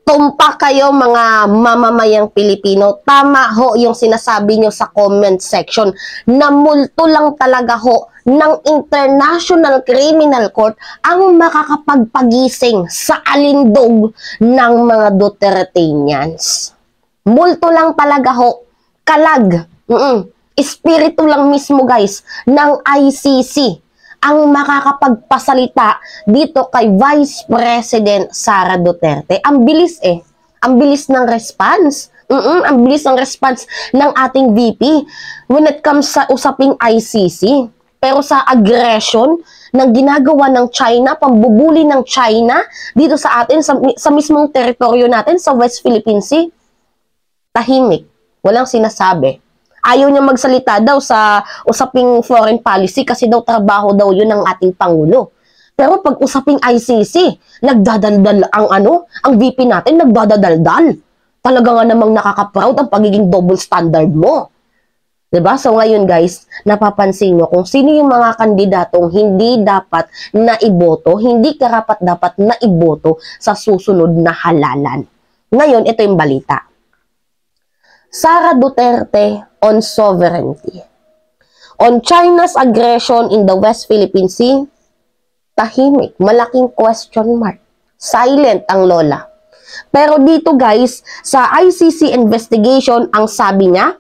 Tumpak kayo mga mamamayang Pilipino. Tama ho yung sinasabi nyo sa comment section na multo lang talaga ho ng International Criminal Court ang makakapagpagising sa alindog ng mga Duterteñans. Multo lang talaga ho. Kalag. Espiritu lang mismo guys ng ICC ang makakapagpasalita dito kay Vice President Sara Duterte. Ang bilis Ang bilis ng response. Ang bilis ng response ng ating VP when it comes sa usaping ICC. Pero sa aggression ng ginagawa ng China, pambubuli ng China dito sa atin, sa mismong teritoryo natin, sa West Philippine Sea, tahimik. Walang sinasabi. Ayaw niya magsalita daw sa usaping foreign policy kasi daw trabaho daw yun ng ating Pangulo. Pero pag usaping ICC, nagdadaldal ang VP natin, nagdadaldal. Talaga nga namang nakaka-proud ang pagiging double standard mo. 'Di ba? So ngayon guys, napapansin nyo kung sino yung mga kandidatong hindi dapat na iboto, hindi karapat dapat na iboto sa susunod na halalan. Ngayon, ito yung balita. Sara Duterte on sovereignty. On China's aggression in the West Philippine Sea, tahimik, malaking question mark. Silent ang lola. Pero dito guys, sa ICC investigation, ang sabi niya,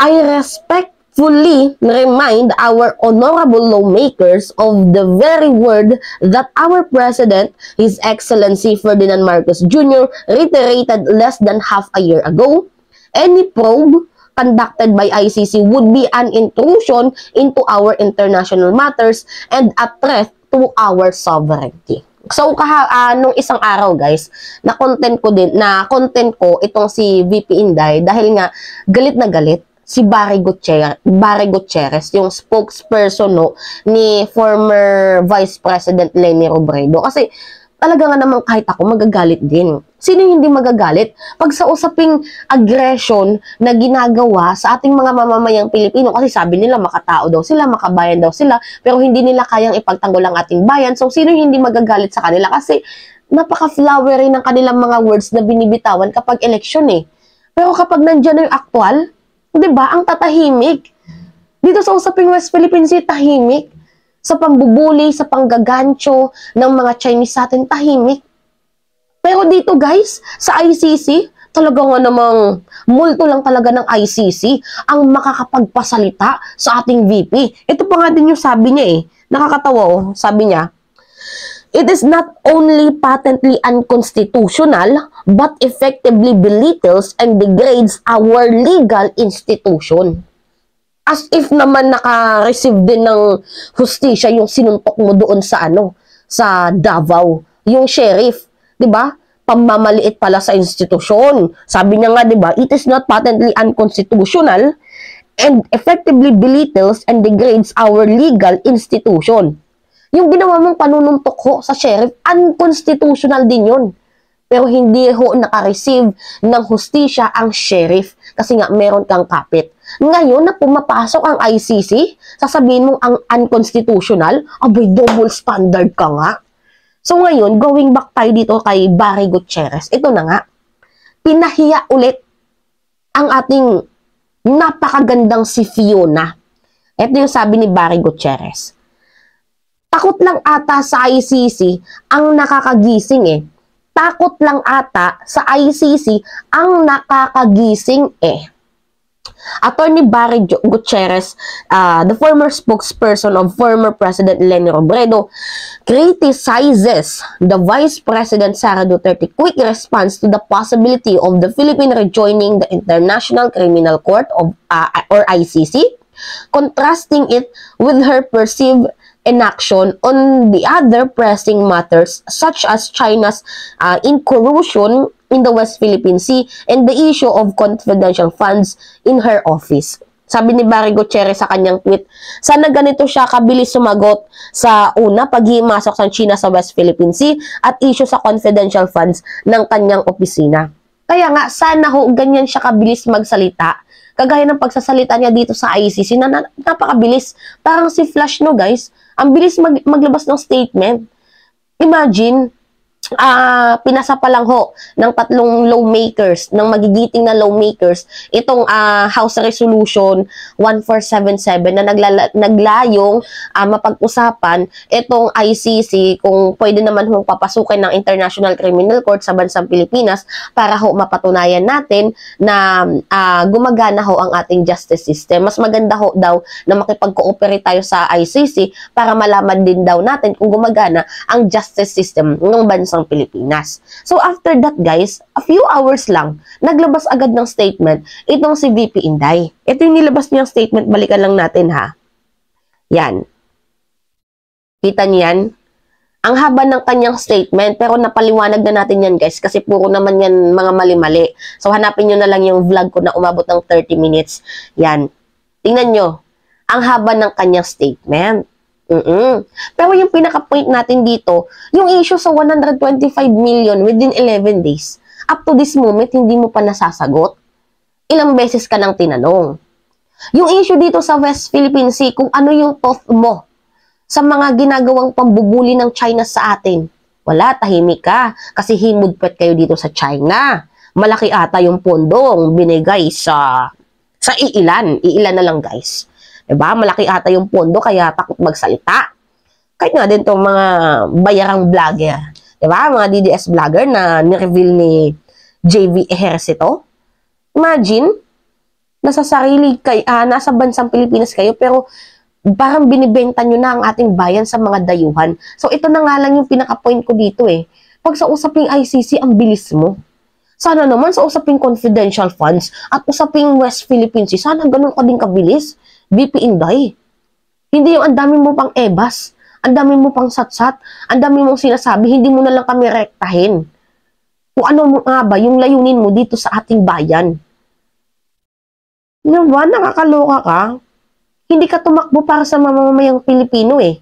I respectfully remind our honorable lawmakers of the very word that our President, His Excellency Ferdinand Marcos Jr. reiterated less than half a year ago. Any probe conducted by ICC would be an intrusion into our international matters and a threat to our sovereignty. So, nung isang araw, guys, na content ko itong si VP Inday dahil nga galit na galit si Barry Gutierrez, yung spokesperson ni former Vice President Leni Robredo. Kasi talaga nga naman kahit ako magagalit din. Sino hindi magagalit? Pag sa usaping aggression na ginagawa sa ating mga mamamayang Pilipino, kasi sabi nila makatao daw sila, makabayan daw sila, pero hindi nila kayang ipagtanggol ang ating bayan. So, sino hindi magagalit sa kanila? Kasi napaka-flowery ng kanilang mga words na binibitawan kapag eleksyon Pero kapag nandiyan na yung actual, di ba, ang tatahimik. Dito sa usaping West Philippine Sea, tahimik. Sa pambubuli, sa panggagancho ng mga Chinese sa atin, tahimik. Pero dito guys, sa ICC, talaga nga namang multo lang talaga ng ICC ang makakapagpasalita sa ating VP. Ito pa nga din yung sabi niya Nakakatawa sabi niya, it is not only patently unconstitutional, but effectively belittles and degrades our legal institution. As if naman naka-receive din ng hustisya yung sinuntok mo doon sa sa Davao, yung sheriff, 'di ba? Pamamaliit pala sa institusyon. Sabi niya nga, 'di ba, it is not patently unconstitutional and effectively belittles and degrades our legal institution. Yung ginawa mong panununtok sa sheriff, unconstitutional din 'yun. Pero hindi naka-receive ng hustisya ang sheriff kasi nga meron kang kapit. Ngayon na pumapasok ang ICC, sasabihin mong ang unconstitutional, abay double standard ka nga. So ngayon, going back tayo dito kay Barry Gutierrez, ito na nga, pinahiya ulit ang ating napakagandang si Fiona. Ito yung sabi ni Barry Gutierrez. Takot lang ata sa ICC ang nakakagising Takot lang ata sa ICC ang nakakagising Attorney Barry Gutierrez, the former spokesperson of former President Leni Robredo, criticizes the Vice President Sara Duterte quick response to the possibility of the Philippines rejoining the International Criminal Court of or ICC, contrasting it with her perceived inaction on the other pressing matters such as China's incursion in the West Philippine Sea and the issue of confidential funds in her office. Sabi ni Barry Gutierrez sa kanyang tweet, sana ganito siya kabilis sumagot sa una, paghimasok ng China sa West Philippine Sea at issue sa confidential funds ng kanyang opisina. Kaya nga, sana ganyan siya kabilis magsalita. Kagaya ng pagsasalita niya dito sa ICC na napakabilis. Parang si Flash guys. Ang bilis maglabas ng statement. Imagine, pinasa pa lang ho ng 3 lawmakers, ng magigiting na lawmakers, itong House Resolution 1477 na naglayong mapag-usapan itong ICC kung pwede naman ho papasukin ng International Criminal Court sa bansang Pilipinas para ho mapatunayan natin na gumagana ho ang ating justice system. Mas maganda ho daw na makipag-cooperate tayo sa ICC para malaman din daw natin kung gumagana ang justice system ng bansang Pilipinas. So after that guys, a few hours lang, naglabas agad ng statement itong si VP Inday. Ito yung nilabas niyang statement, balikan lang natin ha. Yan. Kita niyan? Ang haba ng kanyang statement, pero napaliwanag na natin yan guys kasi puro naman yan mga mali-mali. So hanapin nyo na lang yung vlog ko na umabot ng 30 minutes. Yan. Tingnan nyo. Ang haba ng kanyang statement. Pero yung pinaka-point natin dito, yung issue sa 125 million within 11 days, up to this moment, hindi mo pa nasasagot. Ilang beses ka nang tinanong. Yung issue dito sa West Philippine Sea, kung ano yung thought mo sa mga ginagawang pambubuli ng China sa atin. Wala, tahimik ka, kasi himudpet kayo dito sa China. Malaki ata yung pondong binigay sa iilan na lang guys. Diba? Malaki ata yung pondo kaya takot magsalita. Kahit nga din itong mga bayarang vlogger. Diba? Mga DDS vlogger na nireveal ni JV Ejercito. Imagine, nasa bansang Pilipinas kayo pero parang binibenta nyo na ang ating bayan sa mga dayuhan. So ito na nga lang yung pinaka-point ko dito eh. Pag sa usaping ICC, ang bilis mo. Sana naman sa usaping confidential funds at usaping West Philippine Sea, sana ganun ka din kabilis. VP Inday. Hindi yung ang dami mo pang ebas, ang dami mo pang satsat, ang dami mong sinasabi, hindi mo na lang kami rektahin. Kung ano nga ba yung layunin mo dito sa ating bayan. Ano ba? Nakakaloka ka? Hindi ka tumakbo para sa mamamayang Pilipino eh.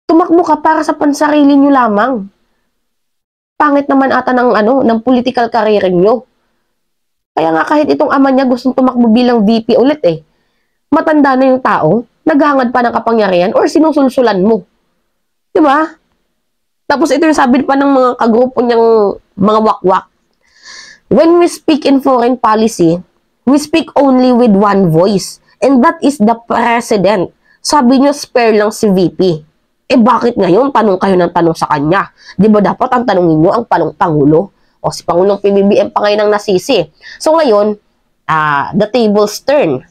Tumakbo ka para sa pansarili nyo lamang. Pangit naman ata ng political career nyo. Kaya nga kahit itong ama niya gustong tumakbo bilang VP ulit eh. Matanda na yung tao, naghahangad pa ng kapangyarihan or sinusulsulan mo. Diba? Tapos ito yung sabi pa ng mga kagrupo niyang mga wakwak. When we speak in foreign policy, we speak only with one voice. And that is the President. Sabi niyo, spare lang si VP. Eh bakit ngayon tanong kayo ng tanong sa kanya? Di ba dapat ang tanongin niyo ang Pangulo? O si Pangulong PBBM pa ngayon ang nasisi. So ngayon, the table's turn.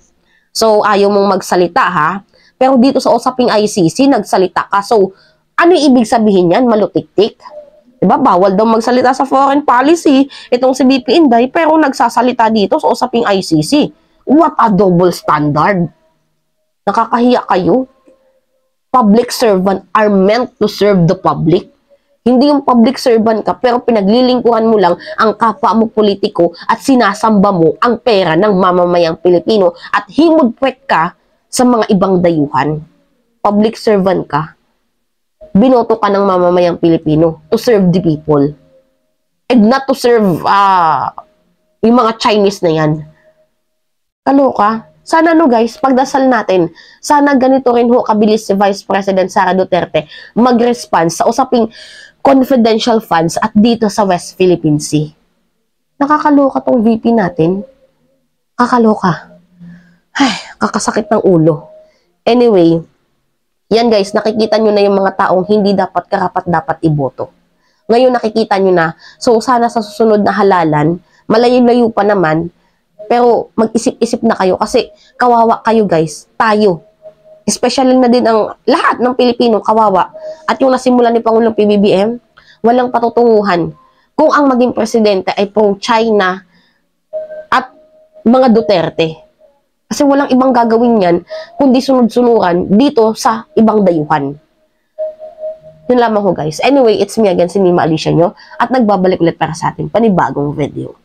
So, ayaw mong magsalita ha. Pero dito sa usaping ICC, nagsalita ka. So, ano yung ibig sabihin yan? Malutik-tik. Diba? Bawal daw magsalita sa foreign policy. Itong si VP Inday, pero nagsasalita dito sa usaping ICC. What a double standard. Nakakahiya kayo. Public servant are meant to serve the public. Hindi yung public servant ka, pero pinaglilingkuhan mo lang ang kapwa mo politiko at sinasamba mo ang pera ng mamamayang Pilipino at himudpwet ka sa mga ibang dayuhan. Public servant ka. Binoto ka ng mamamayang Pilipino to serve the people. And not to serve yung mga Chinese na yan. Kaloka. Sana guys, pagdasal natin, sana ganito rin ho kabilis si Vice President Sara Duterte mag-response sa usaping confidential funds at dito sa West Philippine Sea. Nakakaloka tong VP natin. Kakaloka. Ay, kakasakit ng ulo. Anyway, yan guys, nakikita nyo na yung mga taong hindi dapat karapat-dapat iboto. Ngayon nakikita nyo na, so sana sa susunod na halalan, malayo-layo pa naman, pero mag-isip-isip na kayo kasi kawawa kayo guys, tayo. Especially na din ang lahat ng Pilipino kawawa. At yung nasimulan ni Pangulong PBBM, walang patutunguhan kung ang maging presidente ay pro-China at mga Duterte. Kasi walang ibang gagawin yan kundi sunod-sunuran dito sa ibang dayuhan. Yun lamang ho guys. Anyway, it's me again, si Mima Alicia nyo, at nagbabalik ulit para sa ating panibagong video.